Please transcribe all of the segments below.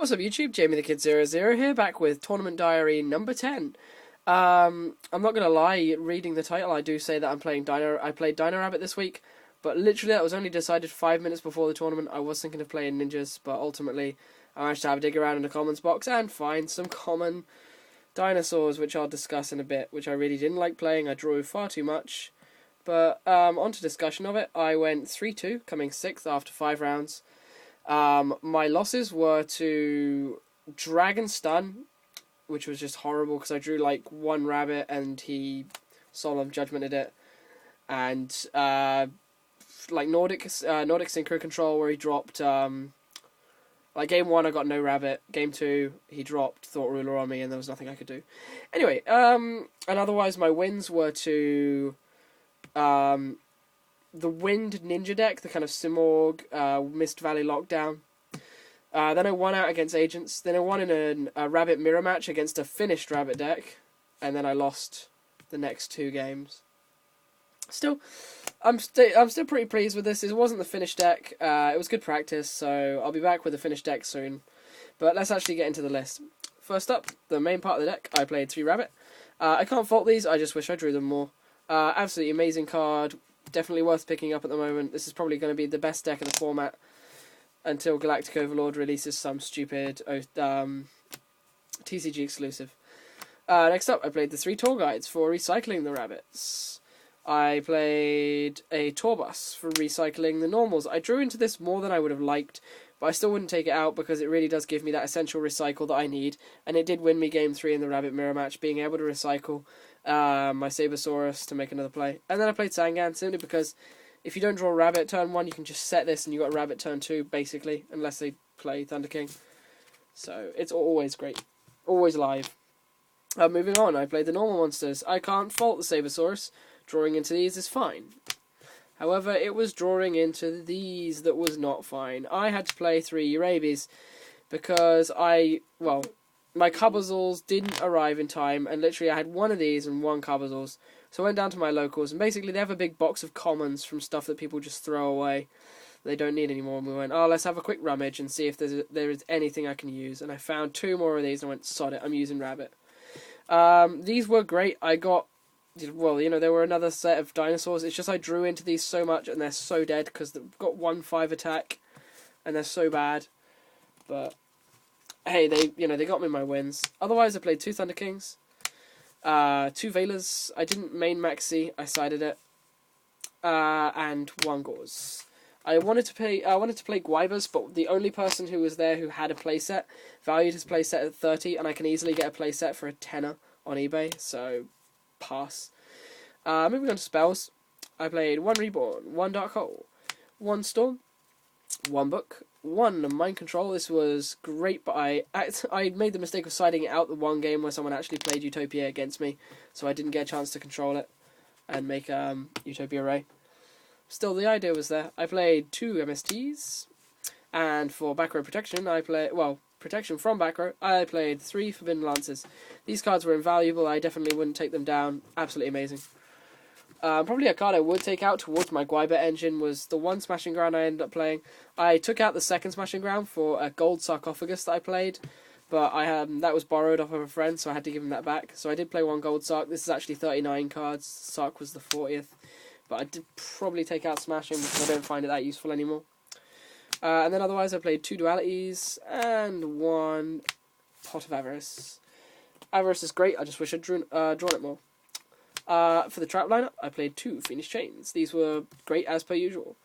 What's up, YouTube? Jamie the Kid 00 here, back with Tournament Diary number 10. I'm not gonna lie, reading the title, I do say that I played Dino-Rabbit this week, but literally that was only decided 5 minutes before the tournament. I was thinking of playing ninjas, but ultimately I managed to have a dig around in the commons box and find some common dinosaurs, which I'll discuss in a bit, which I really didn't like playing. I drew far too much. But on to discussion of it. I went 3-2, coming 6th after 5 rounds. My losses were to Dragon Stun, which was just horrible because I drew like one rabbit and he solemn judgmented it, and like Nordic Synchro control, where he dropped like game 1 I got no rabbit, game 2 he dropped Thought Ruler on me and there was nothing I could do. Anyway, and otherwise my wins were to the Wind Ninja deck, the kind of Simorg, Mist Valley Lockdown. Then I won out against Agents. Then I won in a Rabbit Mirror match against a finished Rabbit deck. And then I lost the next 2 games. Still, I'm still pretty pleased with this. It wasn't the finished deck. It was good practice, so I'll be back with the finished deck soon. But let's actually get into the list. First up, the main part of the deck, I played 3 Rabbit. I can't fault these, I just wish I drew them more. Absolutely amazing card. Definitely worth picking up at the moment. This is probably going to be the best deck in the format until Galactic Overlord releases some stupid TCG exclusive. Next up, I played the 3 tour guides for recycling the rabbits. I played a tour bus for recycling the normals. I drew into this more than I would have liked, but I still wouldn't take it out because it really does give me that essential recycle that I need, and it did win me game 3 in the Rabbit Mirror match, being able to recycle my Sabersaurus to make another play. And then I played Sangan simply because if you don't draw a rabbit turn 1, you can just set this and you got a rabbit turn 2, basically, unless they play Thunder King. So it's always great. Always live. Moving on, I played the normal monsters. I can't fault the Sabersaurus. Drawing into these is fine. However, it was drawing into these that was not fine. I had to play 3 Urabies because my Cubbazules didn't arrive in time, and literally I had one of these and one Cubbazules. So I went down to my locals, and basically they have a big box of commons from stuff that people just throw away. They don't need anymore, and we went, oh, let's have a quick rummage and see if there is anything I can use. And I found 2 more of these, and I went, sod it, I'm using Rabbit. These were great. I got, well, there were another set of dinosaurs. It's just I drew into these so much, and they're so dead, because they've got 1/5 attack, and they're so bad. But hey, they got me my wins. Otherwise, I played 2 Thunder Kings, 2 Veilers. I didn't main maxi, I sided it, and 1 Gauze. I wanted to play Guibas, but the only person who was there who had a playset valued his playset at 30, and I can easily get a playset for a tenner on eBay, so pass. Moving on to spells, I played 1 Reborn, 1 Dark Hole, 1 Storm, 1 Book, 1 Mind Control. This was great, but I made the mistake of siding it out the one game where someone actually played Utopia against me, so I didn't get a chance to control it and make Utopia Ray. Still, the idea was there. I played 2 MSTs, and for back row protection, protection from back row, I played 3 Forbidden Lances. These cards were invaluable. I definitely wouldn't take them down. Absolutely amazing. Probably a card I would take out towards my Guiber engine was the 1 Smashing Ground I ended up playing. I took out the 2nd Smashing Ground for a gold Sarcophagus that I played, but that was borrowed off of a friend, so I had to give him that back. So I did play 1 gold Sarc. This is actually 39 cards. Sarc was the 40th. But I did probably take out Smashing because I don't find it that useful anymore. And then otherwise I played 2 Dualities and 1 Pot of Avarice. Avarice is great, I just wish I'd drawn it more. For the trap lineup, I played 2 Phoenix Chains. These were great as per usual.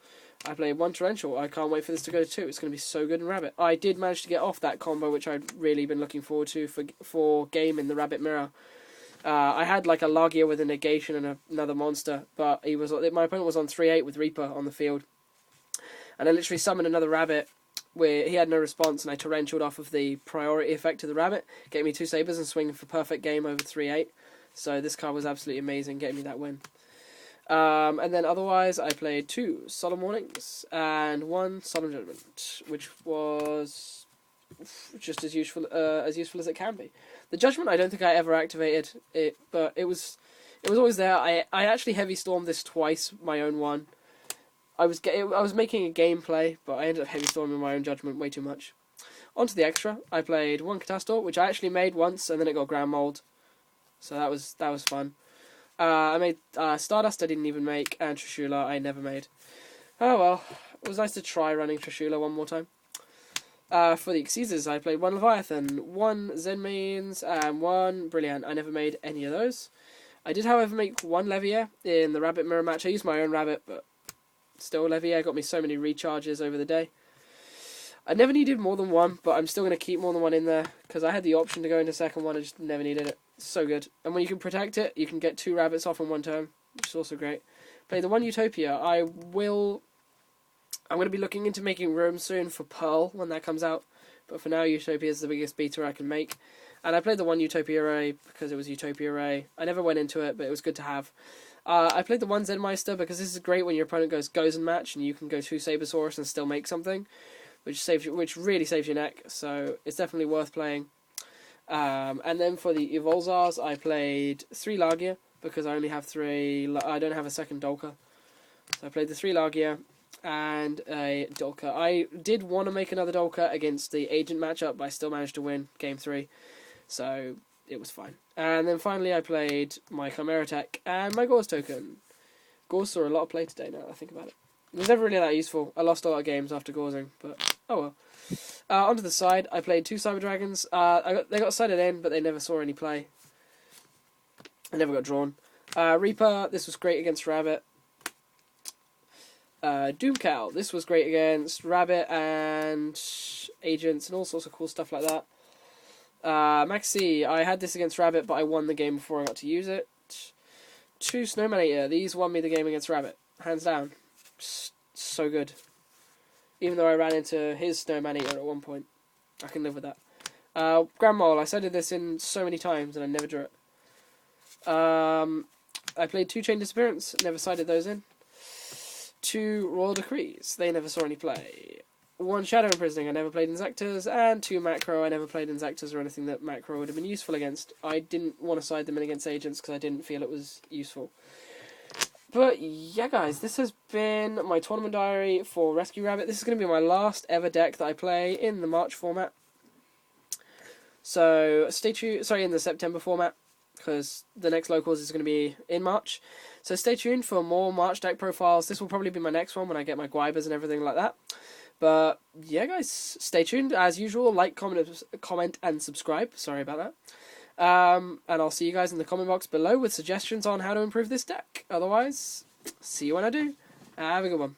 I played 1 Torrential. I can't wait for this to go to 2. It's going to be so good in Rabbit. I did manage to get off that combo, which I'd really been looking forward to for game in the Rabbit Mirror. I had like a Lagia with a negation and another monster, but my opponent was on 3/8 with Reaper on the field. And I literally summoned another rabbit where he had no response, and I torrentialed off of the priority effect of the rabbit, getting me 2 sabers and swinging for perfect game over 3/8. So this card was absolutely amazing, getting me that win. And then otherwise, I played 2 Solemn Warnings and 1 Solemn Judgment, which was just as useful as it can be. The Judgment, I don't think I ever activated it, but it was always there. I actually heavy stormed this twice, my own one. I was making a gameplay, but I ended up heavy storming my own Judgment way too much. On to the extra. I played one Catastor, which I actually made once, and then it got ground mold. So that was fun. I made Stardust I didn't even make, and Trishula I never made. Oh well, it was nice to try running Trishula one more time. For the Exceeders, I played one Leviathan, one Zenmains, and one Brilliant. I never made any of those. I did, however, make one Levier in the Rabbit Mirror match. I used my own rabbit, but still, Levier got me so many recharges over the day. I never needed more than one, but I'm still going to keep more than one in there, because I had the option to go into second one, I just never needed it. It's so good. And when you can protect it, you can get 2 rabbits off in one turn, which is also great. Play the one Utopia. I'm going to be looking into making room soon for Pearl when that comes out, but for now, Utopia is the biggest beta I can make. And I played the one Utopia Ray because it was Utopia Ray. I never went into it, but it was good to have. I played the one Zenmeister because this is great when your opponent goes and match, and you can go 2 Sabersaurus and still make something, which really saves your neck. So it's definitely worth playing. And then for the Evolzars, I played 3 Lagia because I only have 3. I don't have a second Dolka, so I played the 3 Lagia and a Dolka. I did want to make another Dolka against the Agent matchup, but I still managed to win Game 3. So it was fine. And then finally I played my Chimera Tech and my Gauze token. Gauze saw a lot of play today now that I think about it. It was never really that useful. I lost a lot of games after Gauzing, but oh well. Onto the side, I played 2 Cyber Dragons. They got sided in, but they never saw any play. I never got drawn. Reaper, this was great against Rabbit. Doomcow, this was great against Rabbit and Agents and all sorts of cool stuff like that. Maxi, I had this against Rabbit, but I won the game before I got to use it. 2 Snowmanator, these won me the game against Rabbit, hands down. So good. Even though I ran into his Snowmanator at one point. I can live with that. Grand Mole, I sided this in so many times and I never drew it. I played 2 Chain Disappearance, never sided those in. 2 Royal Decrees, they never saw any play. 1 Shadow Imprisoning, I never played Insectors, and 2 Macro, I never played Insectors or anything that Macro would have been useful against. I didn't want to side them in against Agents because I didn't feel it was useful. But yeah guys, this has been my tournament diary for Rescue Rabbit. This is going to be my last ever deck that I play in the March format. So stay tuned, in the September format, because the next locals is going to be in March. So stay tuned for more March deck profiles. This will probably be my next one when I get my Guibers and everything like that. But yeah guys, stay tuned. As usual, like, comment and subscribe. Sorry about that. And I'll see you guys in the comment box below with suggestions on how to improve this deck. Otherwise, see you when I do. Have a good one.